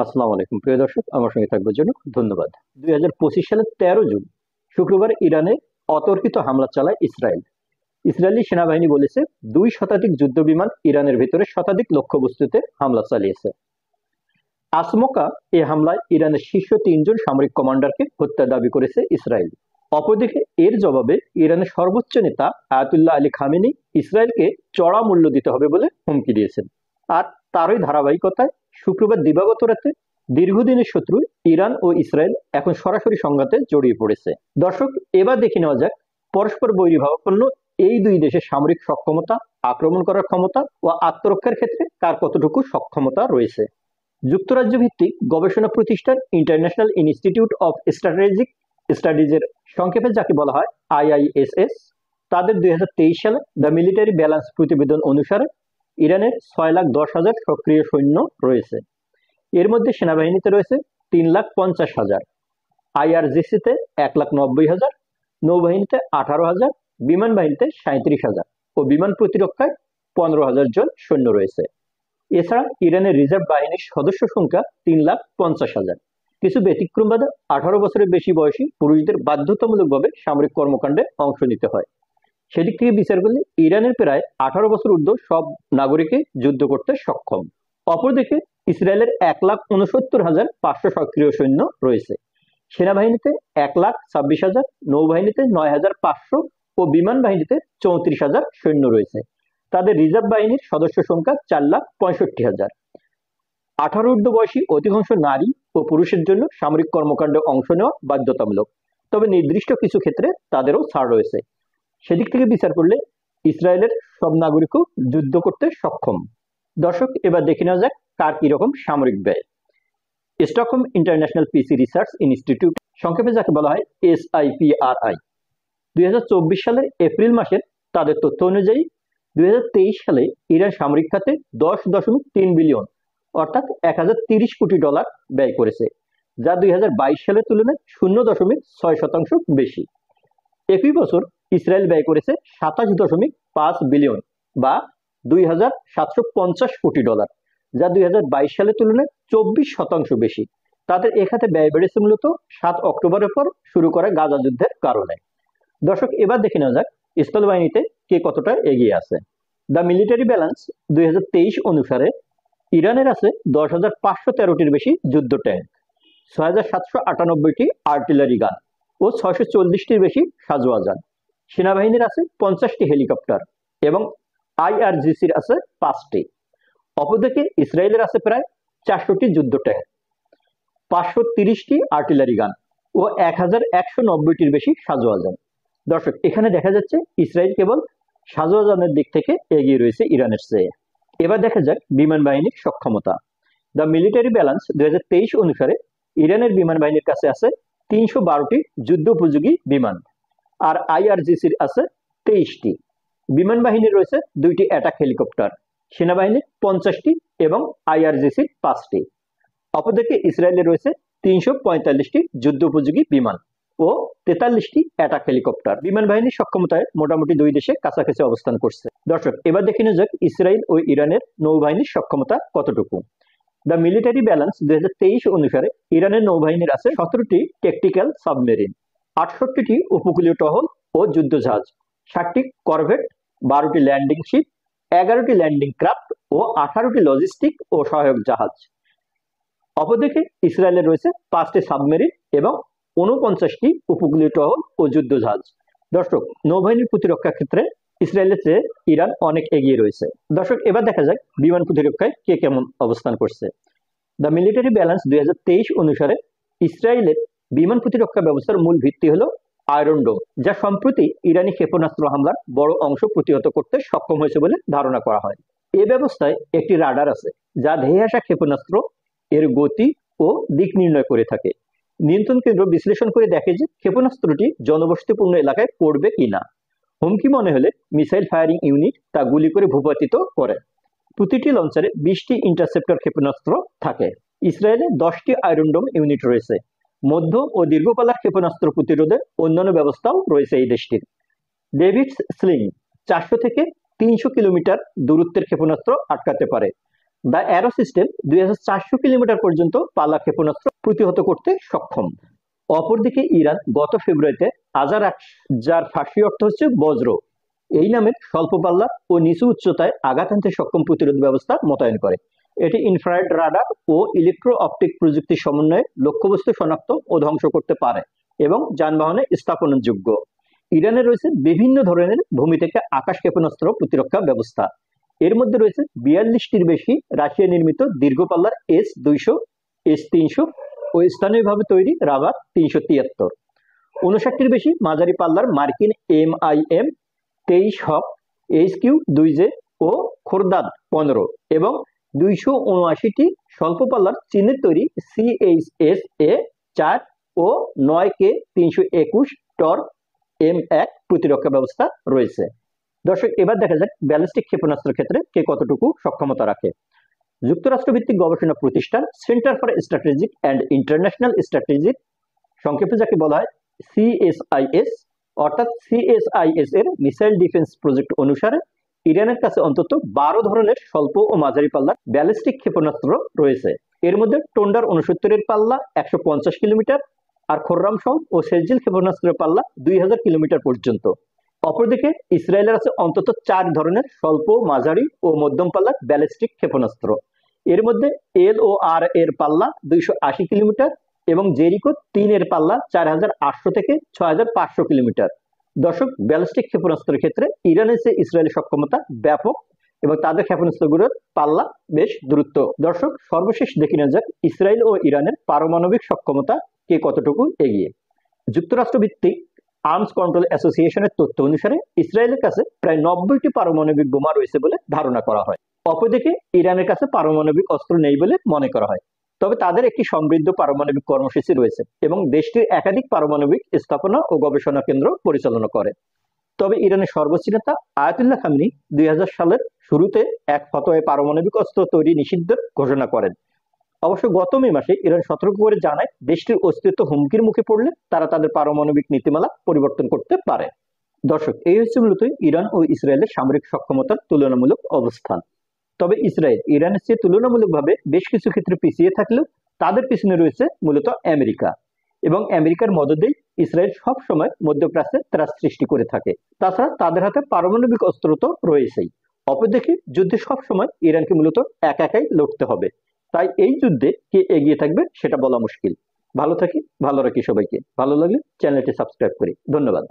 আসসালামু আলাইকুম প্রিয় দর্শক, আমার সঙ্গে থাকবার জন্য ধন্যবাদ। 2025 সালের 13 জুন শুক্রবার ইরানে অতর্কিত হামলা চালায় ইসরায়েল। ইসরায়েলি সেনাবাহিনী বলেছে 2 শতাধিক যুদ্ধ বিমান ইরানের ভেতরে শতাধিক লক্ষ্যবস্তুতে হামলা চালিয়েছে। আসমকা এই হামলায় ইরানের শীর্ষ 3 জন সামরিক কমান্ডারকে হত্যার দাবি করেছে ইসরায়েল। অপরদিকে এর জবাবে ইরানের সর্বোচ্চ নেতা আয়াতুল্লাহ আলী খামেনি ইসরায়েলকে চড়া মূল্য দিতে হবে বলে হুমকি দিয়েছেন। আর তারই ধারাবাহিকতায় শুক্রবার দিবাগত রাতে দীর্ঘদিনের শত্রু ইরান ও ইসরায়েল এখন সরাসরি সংঘাতে জড়িয়ে পড়েছে। দর্শক, এবার দেখে নেওয়া যাক পরস্পর বৈরীভাবাপন্ন এই দুই দেশের সামরিক সক্ষমতা, আক্রমণ করার ক্ষমতা ও আত্মরক্ষার ক্ষেত্রে কার কতটুকু সক্ষমতা রয়েছে। যুক্তরাজ্য ভিত্তিক গবেষণা প্রতিষ্ঠান ইন্টারন্যাশনাল ইনস্টিটিউট অফ স্ট্র্যাটেজিক স্টাডিজের সংক্ষেপে যাকে বলা হয় আইআইএসএস, তাদের 2023 সালে দ্য মিলিটারি ব্যালেন্স প্রতিবেদন অনুসারে ইরানের 6,10,000 সক্রিয় সৈন্য রয়েছে। এর মধ্যে সেনাবাহিনীতে রয়েছে 3,50,000, আইআরজিসিতে 1,90,000, নৌবাহিনীতে 18,000, বিমান বাহিনীতে 37,000 ও বিমান প্রতিরক্ষায় 15,000 জন সৈন্য রয়েছে। এছাড়া ইরানের রিজার্ভ বাহিনীর সদস্য সংখ্যা 3,50,000। কিছু ব্যতিক্রম বাদে 18 বছরের বেশি বয়সী পুরুষদের বাধ্যতামূলকভাবে সামরিক কর্মকাণ্ডে অংশ নিতে হয়। সেদিক থেকে বিচার করলে ইরানের প্রায় 18 বছর ঊর্ধ্ব সব নাগরিকই যুদ্ধ করতে সক্ষম। অপরদিকে ইসরায়েলের 1,69,500 সক্রিয় সৈন্য রয়েছে। সেনাবাহিনীতে 1,26,000, নৌবাহিনীতে 9,500 ও বিমান বাহিনীতে 34,000 সৈন্য রয়েছে। তাদের রিজার্ভ বাহিনীর সদস্য সংখ্যা 4,65,000। 18 ঊর্ধ্ব বয়সী অধিকাংশ নারী ও পুরুষের জন্য সামরিক কর্মকাণ্ডে অংশ নেওয়া বাধ্যতামূলক, তবে নির্দিষ্ট কিছু ক্ষেত্রে তাদেরও ছাড় রয়েছে। সেদিক থেকে বিচার করলে ইসরায়েলের সব নাগরিকও যুদ্ধ করতে সক্ষম। দর্শক, এবার দেখে নেওয়া যাক কার কিরকম সামরিক ব্যয়। স্টকহোম ইন্টারন্যাশনাল পিসি রিসার্চ ইনস্টিটিউট, সংক্ষেপে যাকে বলা হয় SIPRI, 2024 সালের এপ্রিল মাসের তাদের তথ্য অনুযায়ী 2023 সালে ইরান সামরিক খাতে 10.3 বিলিয়ন অর্থাৎ 1030 কোটি ডলার ব্যয় করেছে, যা 2022 সালের তুলনায় 0.6% বেশি। একই বছর ইসরায়েল ব্যয় করেছে 27.5 বিলিয়ন বা 2,750 কোটি ডলার, যা 2022 সালের তুলনায় 24% বেশি। তাদের এ খাতে ব্যয় বেড়েছে মূলত 7 অক্টোবরের পর শুরু করা গাজা যুদ্ধের কারণে। দর্শক, এবার দেখে নেওয়া যাক স্থলবাহিনীতে কে কতটা এগিয়ে আছে। দ্য মিলিটারি ব্যালেন্স 2023 অনুসারে ইরানের আছে 10,513টির বেশি যুদ্ধ ট্যাঙ্ক, 6,798টি আর্টিলারি গান ও 640টির বেশি সাজোয়া যান। সেনাবাহিনীর আছে 50টি হেলিকপ্টার এবং আইআরজিসির আছে 5টি। অপরদিকে ইসরায়েলের আছে প্রায় 400টি যুদ্ধ ট্যাঙ্ক, 530টি আর্টিলারি গান ও 1,190টির বেশি সাজোয়া যান। দর্শক, এখানে দেখা যাচ্ছে ইসরায়েল কেবল সাজোয়া যানের দিক থেকে এগিয়ে রয়েছে ইরানের চেয়ে। এবার দেখা যাক বিমান বাহিনীর সক্ষমতা। দ্য মিলিটারি ব্যালেন্স 2023 অনুসারে ইরানের বিমান বাহিনীর কাছে আছে 312টি যুদ্ধ উপযোগী বিমান, আর আইআরজিসির আছে 23টি। বিমান বাহিনীর রয়েছে 2টি অ্যাটাক হেলিকপ্টার, সেনাবাহিনীর 50টি এবং আইআরজিসির 5টি। অপরদিকে ইসরায়েলের রয়েছে 345টি যুদ্ধ উপযোগী বিমান ও 43টি অ্যাটাক হেলিকপ্টার। বিমান বাহিনীর সক্ষমতায় মোটামুটি দুই দেশে কাছাকাছি অবস্থান করছে। দর্শক, এবার দেখে নেওয়া যাক ইসরায়েল ও ইরানের নৌবাহিনীর সক্ষমতা কতটুকু। দ্য মিলিটারি ব্যালেন্স 2023 অনুসারে ইরানের নৌবাহিনীর আছে 17টি টেকটিক্যাল সাবমেরিন, 68টি উপকূলীয় টহল ও যুদ্ধজাহাজ, 60টি করভেট, 12টি ল্যান্ডিং শিপ, 11টি ল্যান্ডিং ক্রাফট ও 18টি লজিস্টিক ও সহায়ক জাহাজ। অপরদিকে ইসরায়েলের রয়েছে 5টি সাবমেরিন এবং 49টি উপকূলীয় টহল ও যুদ্ধজাহাজ। দর্শক, নৌবাহিনীর প্রতিরক্ষা ক্ষেত্রে ইসরায়েলের চেয়ে ইরান অনেক এগিয়ে রয়েছে। দর্শক, এবার দেখা যাক বিমান প্রতিরক্ষায় কে কেমন অবস্থান করছে। দ্য মিলিটারি ব্যালেন্স 2023 অনুসারে ইসরায়েলের বিমান প্রতিরক্ষা ব্যবস্থার মূল ভিত্তি হলো আয়রন ডোম, যা সম্প্রতি ইরানি ক্ষেপণাস্ত্র হামলার বড় অংশ প্রতিহত করতে সক্ষম হয়েছে বলে ধারণা করা হয়। এ ব্যবস্থায় একটি রাডার আছে যা ধেয়ে আসা ক্ষেপণাস্ত্র এর গতি ও দিক নির্ণয় করে থাকে। নিয়ন্ত্রণ কেন্দ্র বিশ্লেষণ করে দেখে যে ক্ষেপণাস্ত্রটি জনবসতিপূর্ণ এলাকায় পড়বে কিনা। হুমকি মনে হলে মিসাইল ফায়ারিং ইউনিট তা গুলি করে ভূপাতিত করে। প্রতিটি লঞ্চারে 20টি ইন্টারসেপ্টর ক্ষেপণাস্ত্র থাকে। ইসরায়েলে 10টি আয়রন ডোম ইউনিট রয়েছে। মধ্য ও দীর্ঘপাল্লার ক্ষেপণাস্ত্র প্রতিরোধে অন্যান্য ব্যবস্থাও রয়েছে এই দেশটির। ডেভিডস স্লিং 400 থেকে 300 কিলোমিটার দূরত্বের ক্ষেপণাস্ত্র আটকাতে পারে। দ্য অ্যারো সিস্টেম 2400 কিলোমিটার পর্যন্ত পাল্লা ক্ষেপণাস্ত্র প্রতিহত করতে সক্ষম। অপরদিকে ইরান গত ফেব্রুয়ারিতে আজার, যার ফার্সি অর্থ হচ্ছে বজ্র, এই নামের স্বল্প পাল্লা ও নিচু উচ্চতায় আঘাত হানতে সক্ষম প্রতিরোধ ব্যবস্থা মোতায়েন করে। এটি ইনফ্রারেড রাডার ও ইলেকট্রো অপটিক প্রযুক্তির সমন্বয়ে লক্ষ্যবস্তু শনাক্ত ও ধ্বংস করতে পারে এবং যানবাহনে স্থাপনযোগ্য। ইরানে রয়েছে বিভিন্ন ধরনের ভূমি থেকে আকাশ ক্ষেপণাস্ত্র প্রতিরক্ষা ব্যবস্থা। এর মধ্যে রয়েছে 42টির বেশি রাশিয়া নির্মিত দীর্ঘপাল্লার S-200, S-300 ও স্থানীয়ভাবে তৈরি রাবার 373, 59টির বেশি মাঝারি পাল্লার মার্কিন MIM 23 হক, HQ-2J ও খোরদাদ 15 এবং 279টি স্বল্প পাল্লার চীনের তৈরি CHS-A4 ও 9K321 টর M1 প্রতিরক্ষা ব্যবস্থা রয়েছে। দর্শক, এবার দেখা যাক ব্যালিস্টিক ক্ষেপণাস্ত্রের ক্ষেত্রে কে কতটুকু সক্ষমতা রাখে। যুক্তরাষ্ট্র ভিত্তিক গবেষণা প্রতিষ্ঠান centre for strategic and international strategy, সংক্ষেপে যাকে বলা হয় CSIS, অর্থাৎ CSIS এর মিসাইল ডিফেন্স প্রজেক্ট অনুসারে ইরানের কাছে অন্তত 12 ধরনের স্বল্প ও মাঝারি পাল্লার ব্যালিস্টিক ক্ষেপণাস্ত্র রয়েছে। এর মধ্যে টোন্ডার 69-এর পাল্লা 150 কিলোমিটার, আর খোররামশং ও সেজিল ক্ষেপণাস্ত্রের পাল্লা 2000 কিলোমিটার পর্যন্ত। অপরদিকে ইসরায়েলের আছে অন্তত 4 ধরনের স্বল্প, মাঝারি ও মধ্যম পাল্লার ব্যালিস্টিক ক্ষেপণাস্ত্র। এর মধ্যে LOR এর পাল্লা 280 কিলোমিটার এবং জেরিকো 3 এর পাল্লা 4800 থেকে 6500 কিলোমিটার। দর্শক, ব্যালিস্টিক ক্ষেপণাস্ত্রের ক্ষেত্রে ইরানের চেয়ে ইসরায়েলের সক্ষমতা ব্যাপক এবং তাদের ক্ষেপণাস্ত্রগুলোর পাল্লা বেশ দ্রুত। দর্শক, সর্বশেষ দেখে নেওয়া যাক ইসরায়েল ও ইরানের পারমাণবিক সক্ষমতা কে কতটুকু এগিয়ে। যুক্তরাষ্ট্র ভিত্তিক আর্মস কন্ট্রোল অ্যাসোসিয়েশনের তথ্য অনুসারে ইসরায়েলের কাছে প্রায় 90টি পারমাণবিক বোমা রয়েছে বলে ধারণা করা হয়। অপরদিকে ইরানের কাছে পারমাণবিক অস্ত্র নেই বলে মনে করা হয়, তবে তাদের একটি সমৃদ্ধ পারমাণবিক কর্মসূচি রয়েছে এবং দেশটির একাধিক পারমাণবিক স্থাপনা ও গবেষণা কেন্দ্র পরিচালনা করে। তবে ইরানের সর্বোচ্চ নেতা আয়াতুল্লাহ খামেনি 2000 সালের শুরুতে এক ফতোয়ায় পারমাণবিক অস্ত্র তৈরি নিষিদ্ধের ঘোষণা করেন। অবশ্য গত মে মাসে ইরান সতর্ক করে জানায় দেশটির অস্তিত্ব হুমকির মুখে পড়লে তারা তাদের পারমাণবিক নীতিমালা পরিবর্তন করতে পারে। দর্শক, এই হচ্ছে মূলত ইরান ও ইসরায়েলের সামরিক সক্ষমতার তুলনামূলক অবস্থান। তবে ইসরায়েল ইরানের চেয়ে তুলনামূলকভাবে বেশ কিছু ক্ষেত্রে পিছিয়ে থাকলেও তাদের পিছনে রয়েছে মূলত আমেরিকা, এবং আমেরিকার মদদেই ইসরায়েল সব সময় মধ্যপ্রাচ্যে ত্রাস সৃষ্টি করে থাকে। তাছাড়া তাদের হাতে পারমাণবিক অস্ত্র তো রয়েছেই। অপরদিকে যুদ্ধে সব সময় ইরানকে মূলত একাই লড়তে হবে, তাই এই যুদ্ধে কে এগিয়ে থাকবে সেটা বলা মুশকিল। ভালো থাকি, ভালো রাখি সবাইকে। ভালো লাগলে চ্যানেলটি সাবস্ক্রাইব করি। ধন্যবাদ।